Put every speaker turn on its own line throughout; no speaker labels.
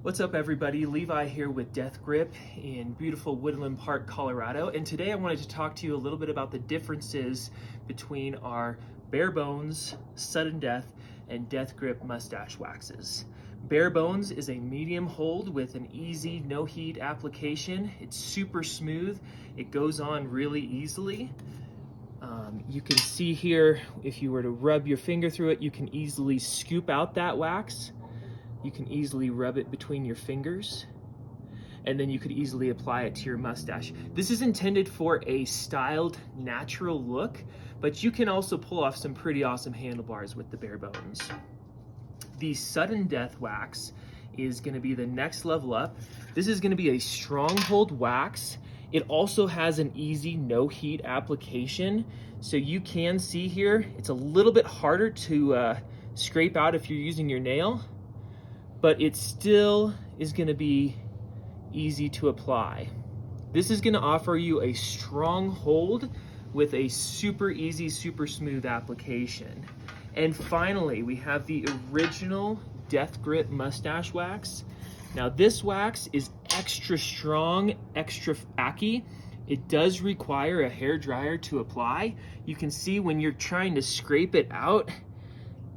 What's up everybody, Levi here with Death Grip in beautiful Woodland Park, Colorado. And today I wanted to talk to you a little bit about the differences between our Bare Bones, Sudden Death, and Death Grip mustache waxes. Bare Bones is a medium hold with an easy no heat application. It's super smooth, it goes on really easily. You can see here, if you were to rub your finger through it, you can easily scoop out that wax. You can easily rub it between your fingers, and then you could easily apply it to your mustache. This is intended for a styled, natural look, but you can also pull off some pretty awesome handlebars with the Bare Bones. The Sudden Death wax is gonna be the next level up. This is gonna be a stronghold wax. It also has an easy no heat application. So you can see here, it's a little bit harder to scrape out if you're using your nail, but it still is gonna be easy to apply. This is gonna offer you a strong hold with a super easy, super smooth application. And finally, we have the original Death Grip mustache wax. Now this wax is extra strong, extra tacky. It does require a hair dryer to apply. You can see when you're trying to scrape it out,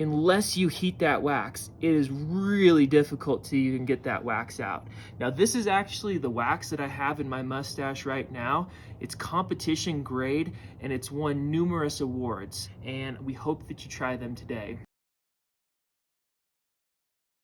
unless you heat that wax, it is really difficult to even get that wax out. Now this is actually the wax that I have in my mustache right now. It's competition grade and it's won numerous awards, and we hope that you try them today.